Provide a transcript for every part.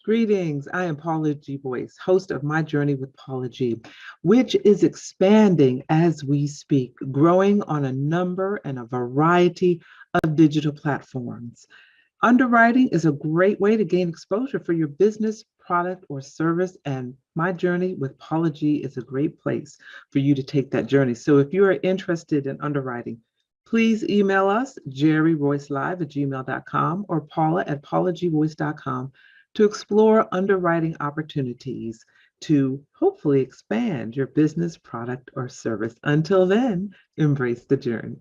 Greetings. I am Paula G. Boyce, host of My Journey with Paula G, which is expanding as we speak, growing on a number and a variety of digital platforms. Underwriting is a great way to gain exposure for your business, product, or service, and My Journey with Paula G is a great place for you to take that journey. So if you are interested in underwriting, please email us, jerryroycelive@gmail.com or paula@paulagvoice.com to explore underwriting opportunities to hopefully expand your business, product, or service. Until then, embrace the journey.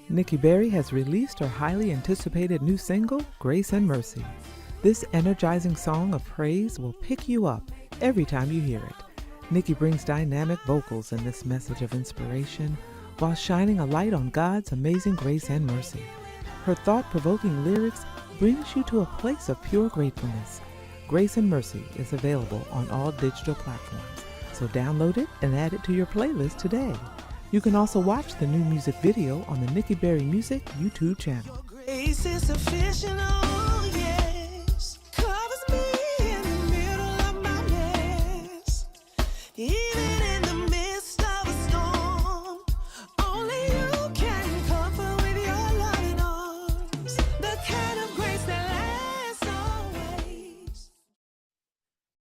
Nikki Berry has released her highly anticipated new single, Grace and Mercy. This energizing song of praise will pick you up every time you hear it. Nikki brings dynamic vocals in this message of inspiration while shining a light on God's amazing grace and mercy. Her thought-provoking lyrics brings you to a place of pure gratefulness. Grace and Mercy is available on all digital platforms, so download it and add it to your playlist today. You can also watch the new music video on the Nikki Berry Music YouTube channel. Grace is sufficient, oh yes, covers me in the middle of my mess. Even in the midst of a storm, only you can comfort with your loving arms. The kind of grace that lasts always.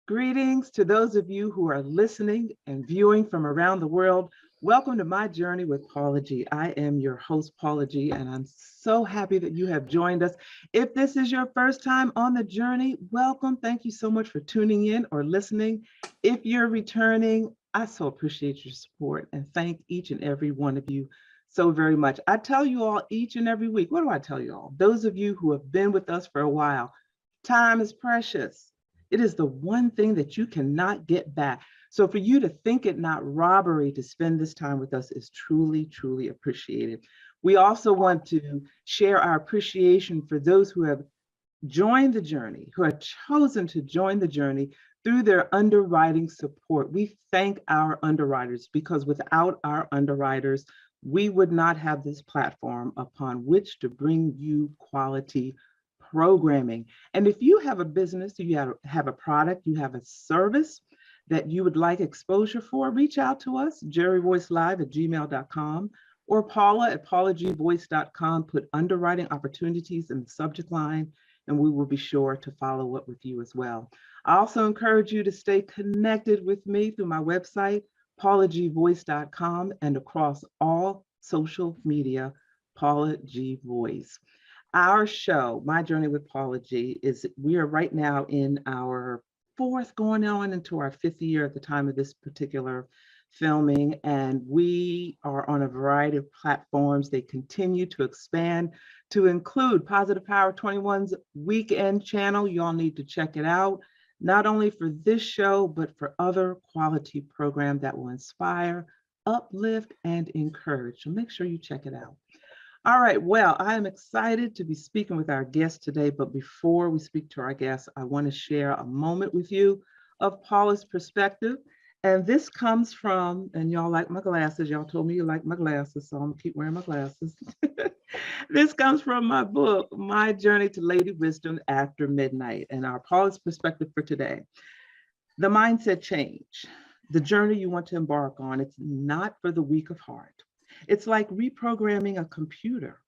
Greetings to those of you who are listening and viewing from around the world. Welcome to My Journey with Paula G. I am your host, Paula G, and I'm so happy that you have joined us. If this is your first time on the journey, welcome. Thank you so much for tuning in or listening. If you're returning, I so appreciate your support and thank each and every one of you so very much. I tell you all each and every week, what do I tell you all? Those of you who have been with us for a while, time is precious. It is the one thing that you cannot get back. So for you to think it not robbery to spend this time with us is truly, truly appreciated. We also want to share our appreciation for those who have joined the journey, who have chosen to join the journey through their underwriting support. We thank our underwriters because without our underwriters, we would not have this platform upon which to bring you quality programming. And if you have a business, you have a product, you have a service that you would like exposure for, reach out to us, jerryvoicelive@gmail.com or paula@paulagvoice.com. Put underwriting opportunities in the subject line, and we will be sure to follow up with you as well. I also encourage you to stay connected with me through my website, paulagvoice.com, and across all social media, Paula G Voice. Our show, My Journey with Paula G, we are right now in our fourth, going on into our fifth year at the time of this particular filming, and we are on a variety of platforms. They continue to expand to include Positive Power 21's weekend channel. You all need to check it out, not only for this show, but for other quality programs that will inspire, uplift, and encourage. So make sure you check it out. All right, well, I am excited to be speaking with our guest today, but before we speak to our guest, I want to share a moment with you of Paula's perspective And this comes from, and y'all like my glasses. Y'all told me you like my glasses, so I'm gonna keep wearing my glasses. This comes from my book, My Journey to Lady Wisdom After Midnight, and our Paula's perspective for today. The mindset change, the journey you want to embark on, it's not for the weak of heart. It's like reprogramming a computer.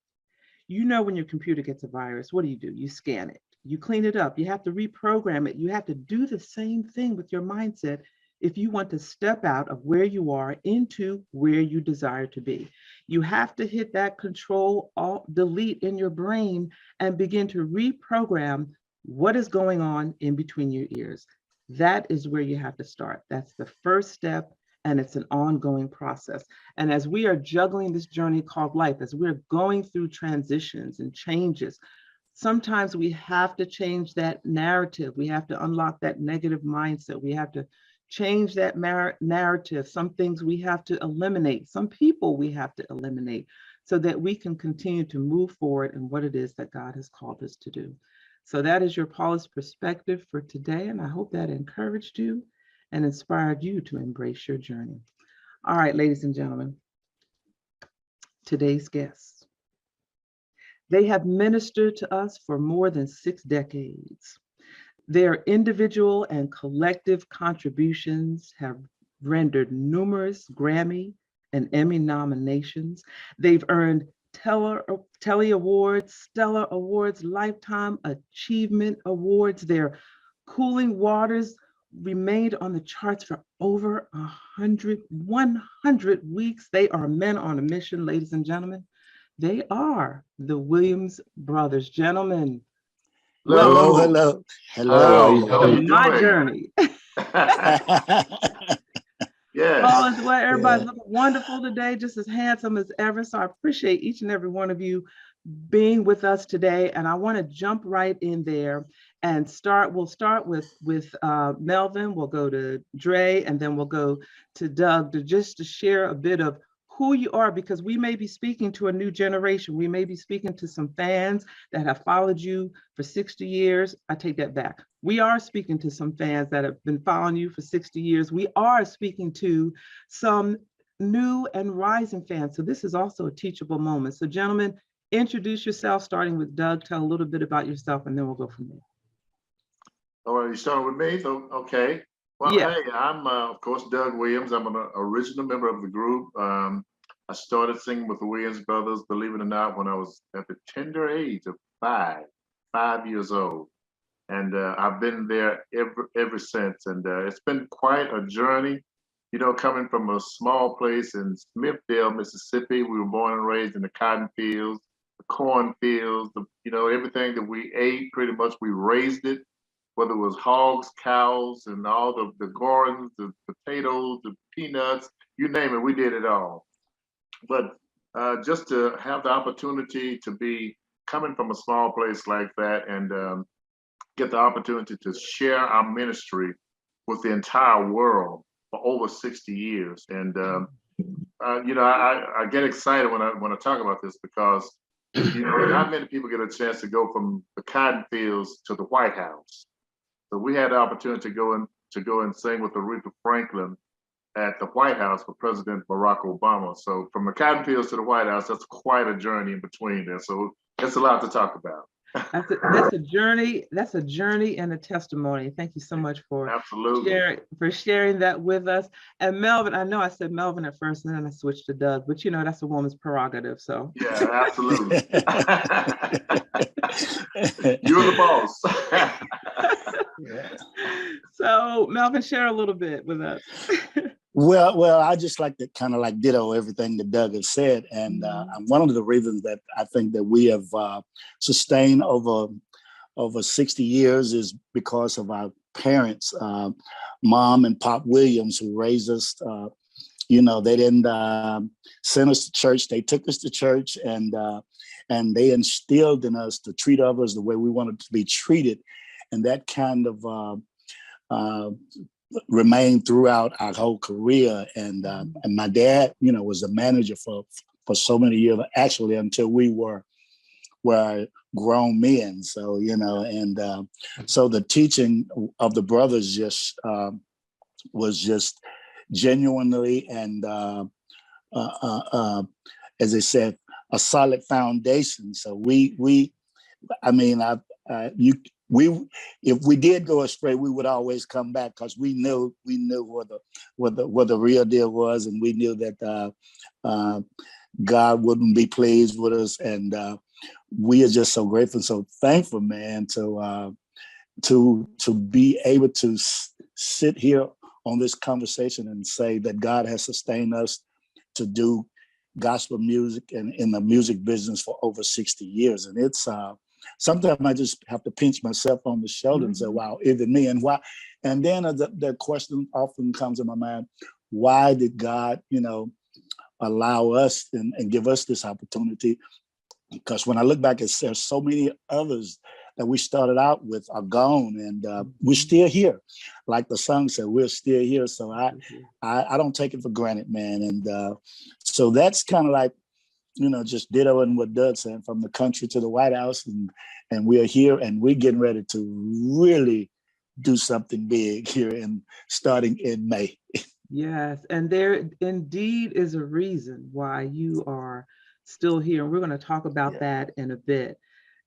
You know, when your computer gets a virus, what do? You scan it, you clean it up, you have to reprogram it. You have to do the same thing with your mindset if you want to step out of where you are into where you desire to be. You have to hit that control alt delete in your brain and begin to reprogram what is going on in between your ears. That is where you have to start. That's the first step, and it's an ongoing process. And as we are juggling this journey called life, as we're going through transitions and changes, sometimes we have to change that narrative. We have to unlock that negative mindset. We have to change that narrative. Some things we have to eliminate. Some people we have to eliminate so that we can continue to move forward in what it is that God has called us to do. So that is your Paula's perspective for today. And I hope that encouraged you and inspired you to embrace your journey. All right, ladies and gentlemen, today's guests. They have ministered to us for more than 6 decades. Their individual and collective contributions have rendered numerous Grammy and Emmy nominations. They've earned Telly Awards, Stellar Awards, Lifetime Achievement Awards. Their Cooling Waters remained on the charts for over 100 weeks. They are men on a mission, ladies and gentlemen. They are the Williams brothers. Gentlemen, Hello, welcome hello. How are to you my doing? journey. Yes. All is well. Everybody's looking wonderful today, just as handsome as ever. So I appreciate each and every one of you being with us today. And I want to jump right in there and start. We'll start with Melvin. We'll go to Dre, and then we'll go to Doug to share a bit of who you are, because we may be speaking to a new generation. We may be speaking to some fans that have followed you for 60 years. I take that back. We are speaking to some fans that have been following you for 60 years. We are speaking to some new and rising fans. So this is also a teachable moment. So gentlemen, introduce yourself, starting with Doug. Tell a little bit about yourself, and then we'll go from there. All right, you starting with me? So, okay. Well, Yeah. hey, I'm, of course, Doug Williams. I'm an original member of the group. I started singing with the Williams brothers, believe it or not, when I was at the tender age of 5 years old. And I've been there ever since. And it's been quite a journey, you know, coming from a small place in Smithville, Mississippi. We were born and raised in the cotton fields, the corn fields, you know, everything that we ate, pretty much we raised it, whether it was hogs, cows, and all the gardens, the potatoes, the peanuts, you name it, we did it all. But just to have the opportunity to be coming from a small place like that and get the opportunity to share our ministry with the entire world for over 60 years. And, you know, I get excited when I talk about this because, you know, not many people get a chance to go from the cotton fields to the White House. So we had the opportunity to go and sing with Aretha Franklin at the White House for President Barack Obama. So from the cotton fields to the White House, that's quite a journey in between there. So it's a lot to talk about. That's a journey. That's a journey and a testimony. Thank you so much for sharing that with us. And Melvin, I know I said Melvin at first, and then I switched to Doug, but you know that's a woman's prerogative. So yeah, absolutely. You're the boss. So Melvin, share a little bit with us. Well, I just like to kind of like ditto everything that Doug has said, and one of the reasons that I think that we have sustained over 60 years is because of our parents, Mom and Pop Williams, who raised us. You know, they didn't send us to church; they took us to church, and they instilled in us to treat others the way we wanted to be treated, and that kind of remained throughout our whole career. And my dad, you know, was the manager for so many years, actually until we were grown men. So, you know, and so the teaching of the brothers just was just genuinely and as I said, a solid foundation. So I mean, we, if we did go astray, we would always come back because we knew what the real deal was, and we knew that God wouldn't be pleased with us, and we are just so grateful, so thankful, man, to be able to sit here on this conversation and say that God has sustained us to do gospel music and in the music business for over 60 years. And it's sometimes I just have to pinch myself on the shoulder and say, wow, even me. And why? And then the question often comes in my mind, why did God, allow us and give us this opportunity? Because when I look back, there's so many others that we started out with are gone, and we're still here. Like the song said, we're still here. So I don't take it for granted, man. And so that's kind of like, just dittoing what Doug said, from the country to the White House, and we are here, and we're getting ready to really do something big here, and starting in May. Yes, and there indeed is a reason why you are still here. And we're going to talk about that in a bit.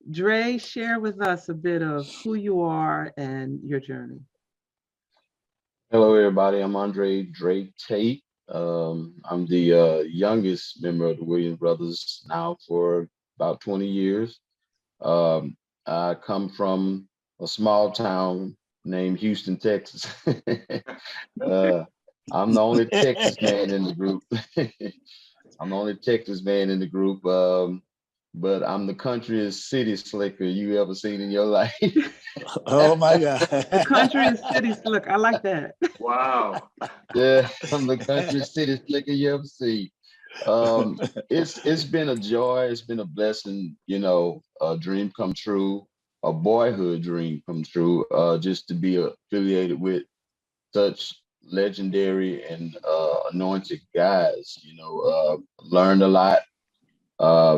Dre, share with us a bit of who you are and your journey. Hello, everybody. I'm Andre Dre Tate. I'm the youngest member of the Williams Brothers now for about 20 years. I come from a small town named Houston, Texas. I'm the only Texas man in the group. I'm the only Texas man in the group. But I'm the countryest city slicker you ever seen in your life. Oh my God. The country and city slick. I like that. Wow. Yeah, I'm the countryest city slicker you ever see. It's been a joy. It's been a blessing. A dream come true, a boyhood dream come true. Just to be affiliated with such legendary and anointed guys. Learned a lot,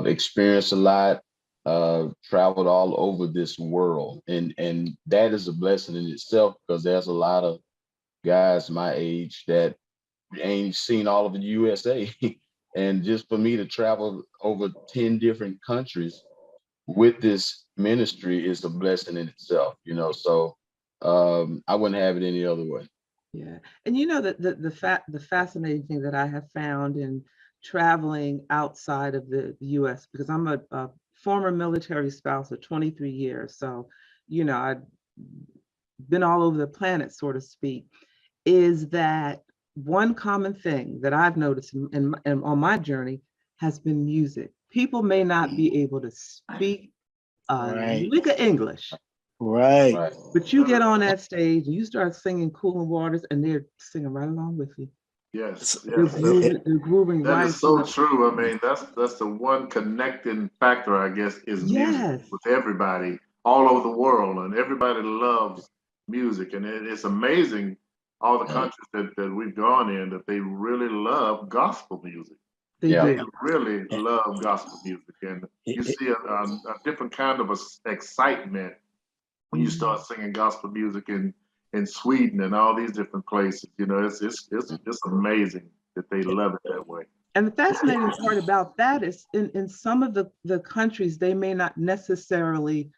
experienced a lot, traveled all over this world, and that is a blessing in itself, because there's a lot of guys my age that ain't seen all of the USA. And just for me to travel over 10 different countries with this ministry is a blessing in itself, so I wouldn't have it any other way. Yeah, and the fascinating thing that I have found in traveling outside of the U.S., because I'm a former military spouse of 23 years, so I've been all over the planet, so to speak, is that one common thing that I've noticed in on my journey has been music. People may not be able to speak a lick of English. Right. But you get on that stage and you start singing Cooling Waters, and they're singing right along with you. Yes. They're grooving That right. is so true. I mean, that's the one connecting factor, I guess, is music with everybody all over the world, and everybody loves music. And it's amazing all the countries that we've gone in, that they really love gospel music. They do. Really love gospel music, and you see a different kind of excitement when you start singing gospel music in Sweden and all these different places. It's amazing that they love it that way. And the fascinating part about that is in some of the countries, they may not necessarily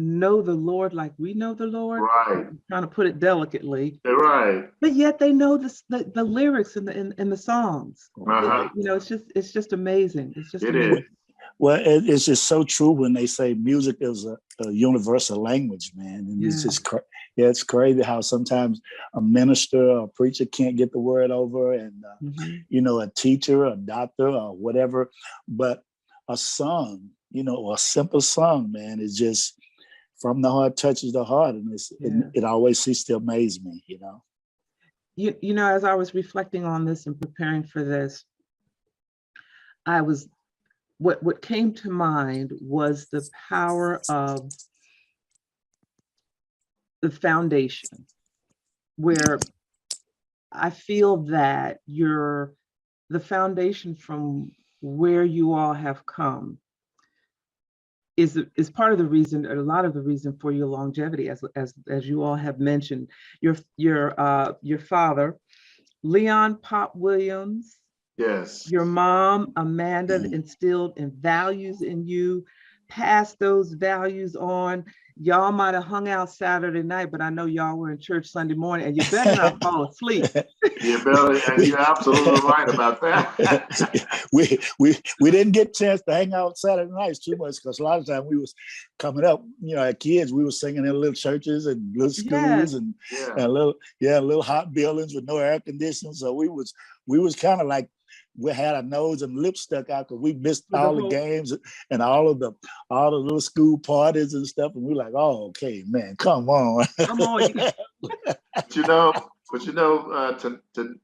know the Lord like we know the Lord. Right. I'm trying to put it delicately. Right. But yet they know the lyrics and the songs. Uh-huh. It's just amazing. It's just amazing. Well, it's just so true when they say music is a universal language, man. And it's just it's crazy how sometimes a minister or a preacher can't get the word over, and a teacher, a doctor, or whatever. But a song, a simple song, man, is just from the heart, touches the heart, and it always seems to amaze me. As I was reflecting on this and preparing for this, what came to mind was the power of the foundation, where I feel that the foundation from where you all have come is part of the reason, a lot of the reason for your longevity, as you all have mentioned. Your father Leon Pop Williams, Yes. your mom, Amanda, instilled in values in you, passed those values on. Y'all might have hung out Saturday night, but I know y'all were in church Sunday morning, and you better not fall asleep. You better, and you're absolutely right about that. we didn't get a chance to hang out Saturday nights too much because a lot of times we was coming up, as kids, we were singing in little churches and little schools and little hot buildings with no air conditioning. So we was kind of like we had our nose and lips stuck out because we missed all the games and all the little school parties and stuff. And we're like, oh, okay, man, come on. Come on.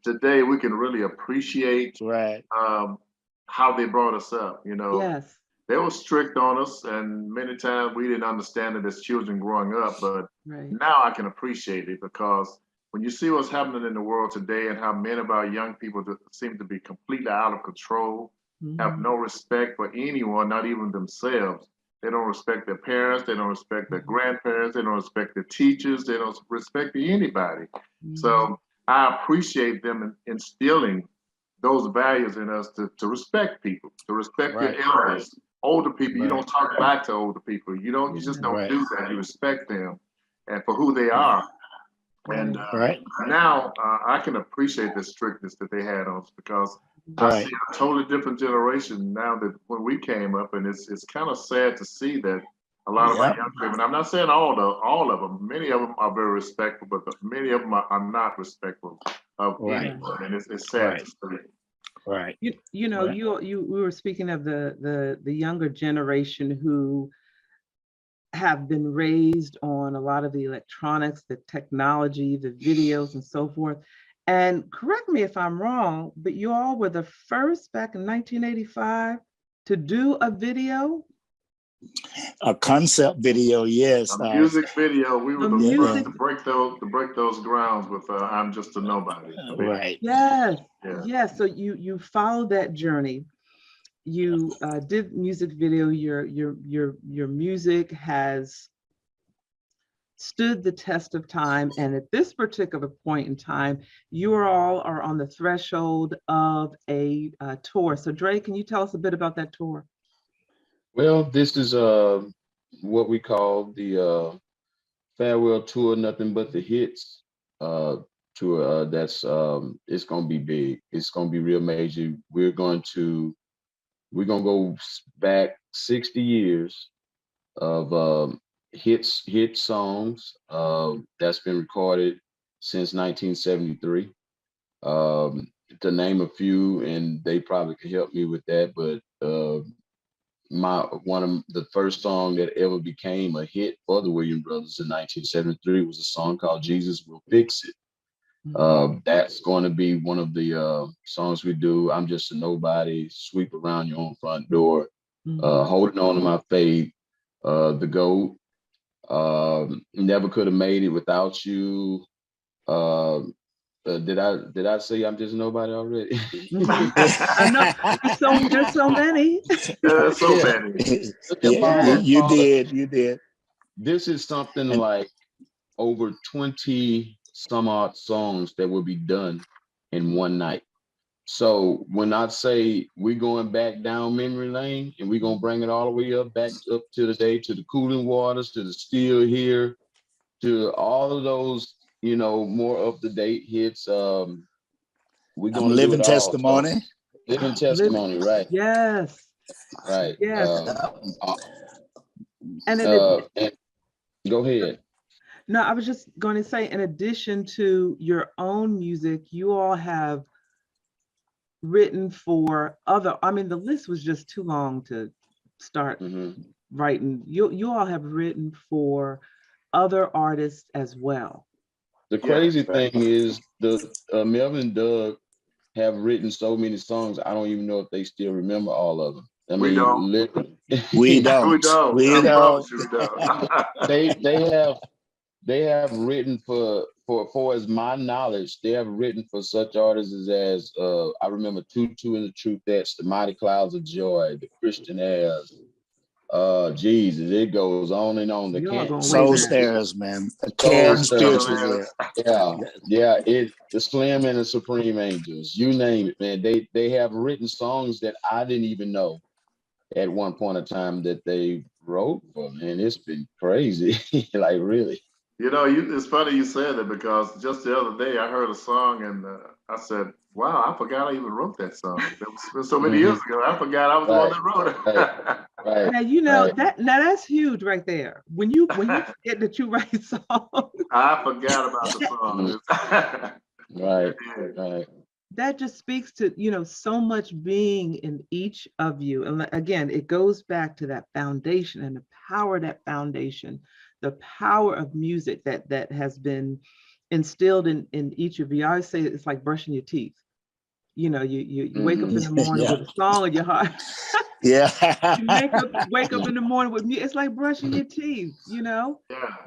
Today we can really appreciate how they brought us up. Yes. They were strict on us, and many times we didn't understand it as children growing up. But now I can appreciate it, because when you see what's happening in the world today and how many of our young people seem to be completely out of control, have no respect for anyone, not even themselves. They don't respect their parents. They don't respect their grandparents. They don't respect their teachers. They don't respect anybody. So I appreciate them instilling those values in us to respect people, to respect your elders, older people. You don't talk back to older people. You just don't do that. You respect them and for who they are. And now I can appreciate the strictness that they had on us, because I see a totally different generation now that when we came up, and it's kind of sad to see that a lot of our young people, and I'm not saying all of them, many of them are very respectful, but many of them are not respectful of anyone, and it's sad to see. Right. We were speaking of the younger generation who have been raised on a lot of the electronics, the technology, the videos and so forth. And correct me if I'm wrong, but you all were the first back in 1985 to do a video? A concept video, yes. A music video. We were the first to break those grounds with "I'm Just a Nobody." Right. Yes. Yes. So you followed that journey. You did music video. Your music has stood the test of time, and at this particular point in time, you all are on the threshold of a tour. So, Dre, can you tell us a bit about that tour? Well, this is what we call the farewell tour, nothing but the hits tour. That's it's gonna be big. It's gonna be real major. We're gonna go back 60 years of hit songs that's been recorded since 1973. To name a few, and they probably could help me with that, but one of the first song that ever became a hit for the Williams Brothers in 1973 was a song called "Jesus Will Fix It." That's going to be one of the songs we do. "I'm Just a Nobody," "Sweep Around Your Own Front Door," "Holding On to My Faith," "The GOAT," "Never Could Have Made It Without You." Did I say "I'm Just a Nobody" already? I know there's so many. There's so many. You did. This is something like over 20 some odd songs that will be done in one night. So when I say we're going back down memory lane, and we're gonna bring it all the way back up to the day, to the Cooling Waters, to the Still Here, to all of those, more up to date hits. We're gonna Living testimony. Living testimony, right? Yes. Right. Yes. And go ahead. No, I was just going to say, in addition to your own music, you all have written for other. I mean, the list was just too long to start writing. You all have written for other artists as well. The crazy thing is, the Melvin and Doug have written so many songs. I don't even know if they still remember all of them. I mean, we don't. We don't. They have written for as my knowledge, they have written for such artists as I remember Tutu and the Truthettes, the Mighty Clouds of Joy, the Christian Airs, Jesus, it goes on and on. The Y'all can't going way Soul back. Stairs, man. A soul can stirring. spirituals there. Yeah, Yeah. yeah. The Slim and the Supreme Angels, you name it, man. They have written songs that I didn't even know at one point in time that they wrote for, man. It's been crazy. Like really. You know, it's funny you said that because just the other day I heard a song and I said, "Wow, I forgot I even wrote that song." That was so many years Mhm. ago. I forgot I was the one Right, that wrote right, it. right, Now you know right. that now that's huge right there. When you forget that you write songs, I forgot about the Mhm. song. Right, Yeah. right. that just speaks to so much being in each of you. And again, it goes back to that foundation and the power of that foundation, the power of music that has been instilled in each of you. I always say it's like brushing your teeth. You wake up Hmm. in the morning Yeah. with a song in your heart. Yeah. You wake up in the morning with music. It's like brushing your teeth. Yeah.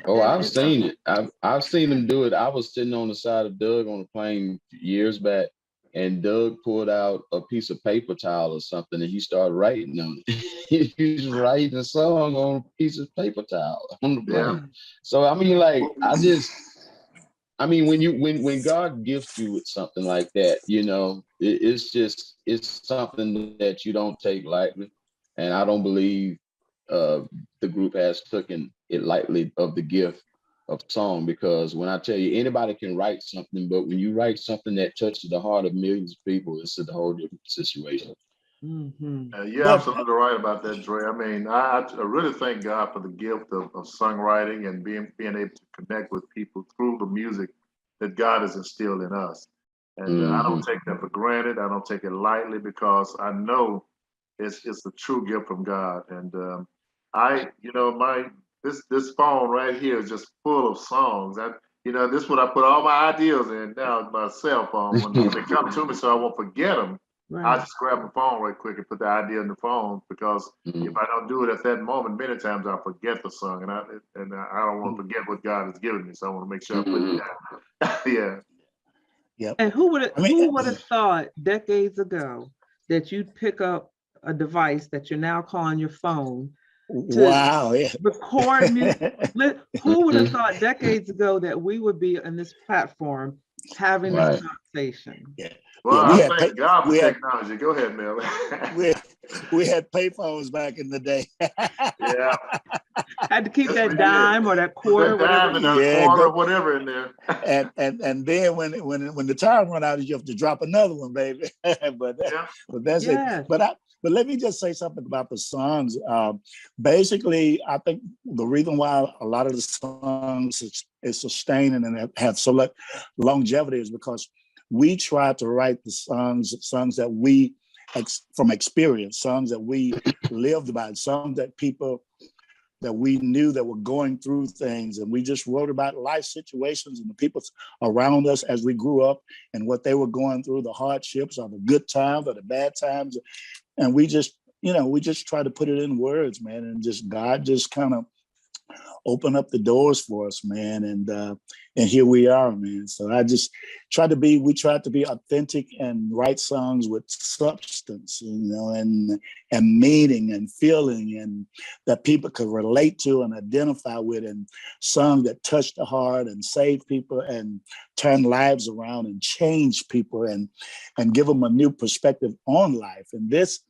Oh, And I've seen it. I've seen them do it. I was sitting on the side of Doug on a plane years back, and Doug pulled out a piece of paper towel or something, and he started writing on it. He's writing a song on a piece of paper towel on the Yeah. plane. So I mean, like, I mean, when God gifts you with something like that, it's something that you don't take lightly, and I don't believe uh, the group has taken it lightly of the gift of song, because when I tell you anybody can write something, but when you write something that touches the heart of millions of people, it's a whole different situation. hmm You're But absolutely right about that, Dre. I mean, I really thank God for the gift of songwriting and being able to connect with people through the music that God has instilled in us. And I Hmm. don't take that for granted. I don't take it lightly because I know it's a true gift from God. And my this phone right here is just full of songs. This is what I put all my ideas in now. My cell phone when they come to me, so I won't forget them. I Right. just grab my phone right quick and put the idea in the phone because if I don't do it at that moment, many times I forget the song, and I don't want to forget what God has given me. So I want to make sure I put it Hmm. down. Yeah. yep. And who would have I mean, who would have thought decades ago that you'd pick up a device that you're now calling your phone to wow. Yeah. record music? Who would have thought decades ago that we would be on this platform having this Right. conversation? Yeah. Well, Yeah. I thank God for We had technology. Go ahead, Mel. we we had payphones back in the day. Yeah. Had to keep Yes, we that did. dime or that Put quarter, that whatever. dime in that Yeah, quarter, go. whatever in there. And then when the time run out, you have to drop another one, baby. but Yeah. but that's it. Yes. But let me just say something about the songs. Basically, I think the reason why a lot of the songs is sustaining and have so much longevity is because we try to write the songs that we from experience, songs that we lived by, songs that people that we knew that were going through things, and we just wrote about life situations and the people around us as we grew up and what they were going through, the hardships or the good times or the bad times. And we just try to put it in words, man, and just God just kind of open up the doors for us, man. And here we are, man. So we tried to be authentic and write songs with substance, and meaning and feeling, and that people could relate to and identify with, and songs that touch the heart and save people and turn lives around and change people and give them a new perspective on life. And this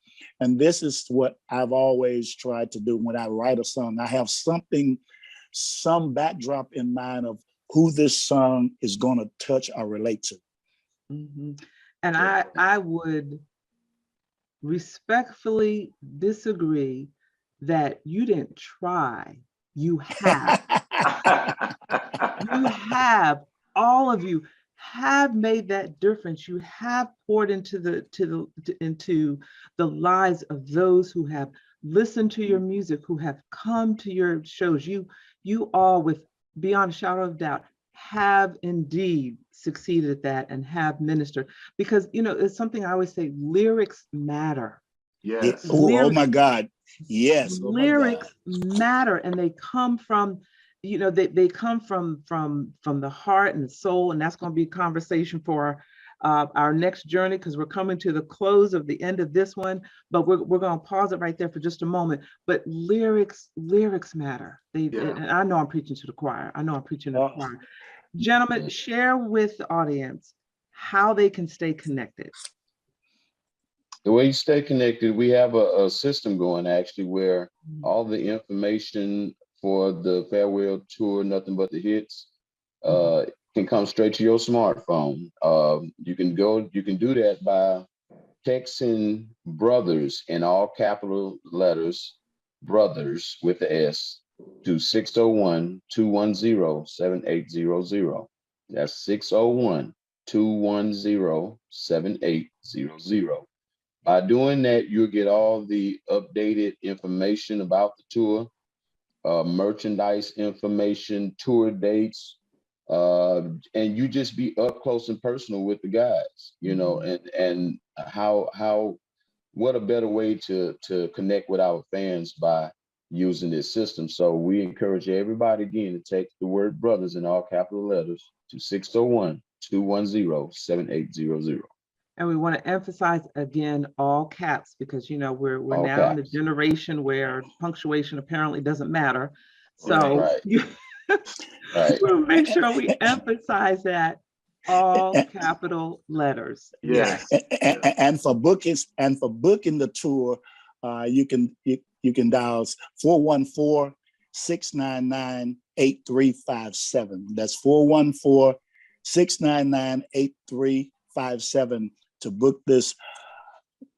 is what I've always tried to do when I write a song. I have some backdrop in mind of who this song is going to touch or relate to. hmm And I would respectfully disagree that you didn't try. You have. You have, all of you have made that difference. You have poured into the lives of those who have listened to your music, who have come to your shows. You all, with beyond a shadow of doubt, have indeed succeeded at that and have ministered, because it's something I always say: lyrics matter. Yeah. Yes. Oh Lyrics my God. Yes. Oh my God. lyrics matter, and they come from they come from the heart and the soul, and that's going to be a conversation for our next journey, because we're coming to the close of the end of this one, but we're going to pause it right there for just a moment. But lyrics matter. And I know I'm preaching to the choir. Gentlemen, share with the audience how they can stay connected. The way you stay connected, we have a system going actually where all the information for the farewell tour, Nothing But the Hits, can come straight to your smartphone. You can do that by texting brothers in all capital letters, brothers with the S, to 601-210-7800. That's 601-210-7800. By doing that, you'll get all the updated information about the tour, merchandise information, tour dates, and you just be up close and personal with the guys, you know, and what a better way to connect with our fans by using this system. So we encourage everybody again to text the word brothers in all capital letters to 601-210-7800. And we want to emphasize again, all caps, because, you know, we're All now in a caps. generation where punctuation apparently doesn't matter. So Right. we'll make sure we emphasize that, all capital letters. Yes. And for booking the tour, you can dial 414-699-8357. That's 414-699-8357 to book this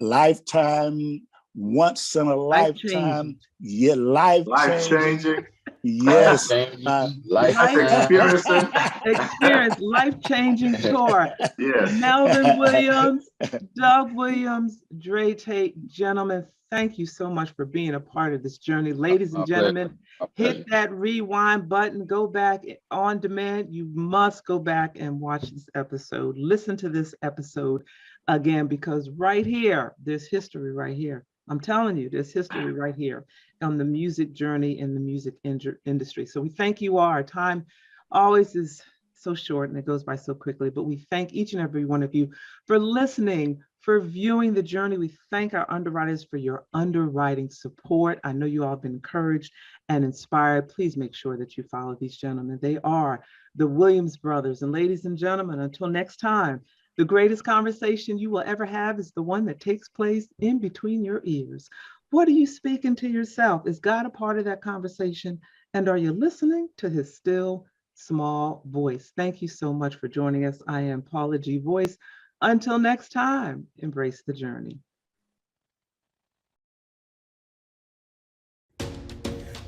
lifetime, once in a lifetime, life changing. Yes, life-changing tour. Yes. Melvin Williams, Doug Williams, Dre Tate, gentlemen, thank you so much for being a part of this journey. Ladies and gentlemen, hit that rewind button, go back on demand. You must go back and watch this episode. Listen to this episode again, because right here, there's history right here. I'm telling you, there's history right here on the music journey in the music industry. So we thank you all. Our time always is so short and it goes by so quickly, but we thank each and every one of you for listening, for viewing the journey. We thank our underwriters for your underwriting support. I know you all have been encouraged and inspired. Please make sure that you follow these gentlemen. They are the Williams brothers. And ladies and gentlemen, until next time, the greatest conversation you will ever have is the one that takes place in between your ears. What are you speaking to yourself? Is God a part of that conversation? And are you listening to his still small voice? Thank you so much for joining us. I am Paula G. Voice. Until next time, embrace the journey.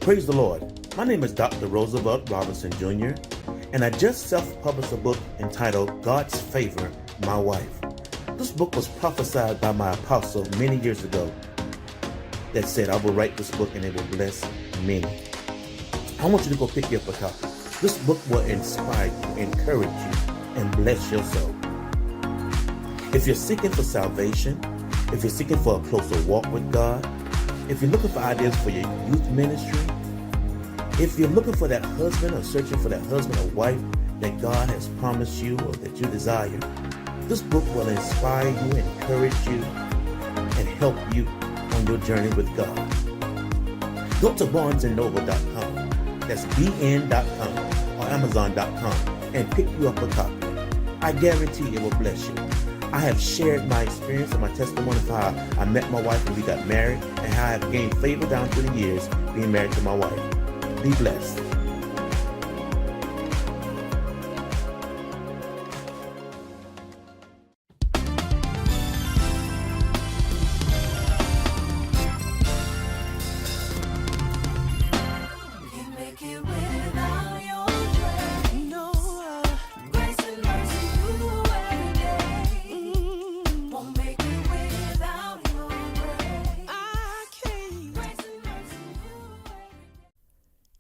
Praise the Lord. My name is Dr. Roosevelt Robinson Jr., and I just self-published a book entitled God's Favor, My Wife. This book was prophesied by my apostle many years ago that said, I will write this book and it will bless many. I want you to go pick up a copy. This book will inspire you, encourage you, and bless your soul. If you're seeking for salvation, if you're seeking for a closer walk with God, if you're looking for ideas for your youth ministry, if you're looking for that husband or searching for that husband or wife that God has promised you or that you desire, this book will inspire you, encourage you, and help you on your journey with God. Go to barnesandnoble.com, that's bn.com or amazon.com, and pick you up a copy. I guarantee it will bless you. I have shared my experience and my testimony of how I met my wife and we got married, and how I have gained favor down through the years being married to my wife. Be blessed.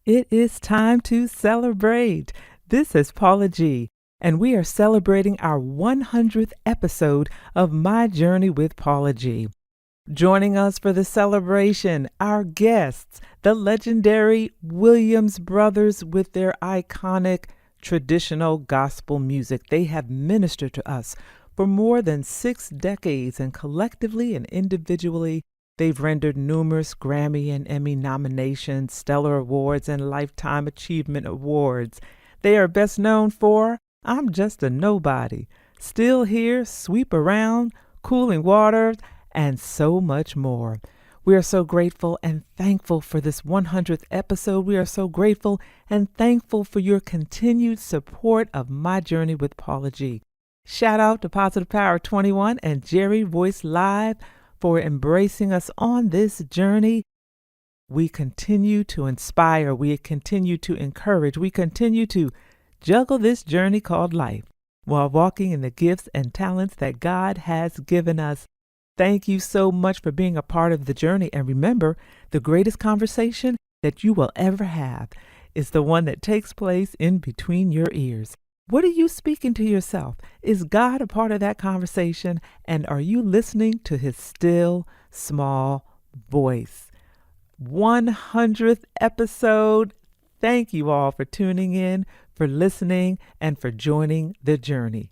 It is time to celebrate. This is Paula G, and we are celebrating our 100th episode of My Journey with Paula G. Joining us for the celebration, our guests, the legendary Williams brothers with their iconic traditional gospel music. They have ministered to us For more than 6 decades, and collectively and individually, they've rendered numerous Grammy and Emmy nominations, Stellar Awards, and Lifetime Achievement Awards. They are best known for I'm Just a Nobody, Still Here, Sweep Around, Cooling Waters, and so much more. We are so grateful and thankful for this 100th episode. We are so grateful and thankful for your continued support of my journey with Paula G. Shout out to Positive Power 21 and Jerry Voice Live for embracing us on this journey. We continue to inspire. We continue to encourage. We continue to juggle this journey called life while walking in the gifts and talents that God has given us. Thank you so much for being a part of the journey. And remember, the greatest conversation that you will ever have is the one that takes place in between your ears. What are you speaking to yourself? Is God a part of that conversation? And are you listening to his still, small voice? 100th episode. Thank you all for tuning in, for listening, and for joining the journey.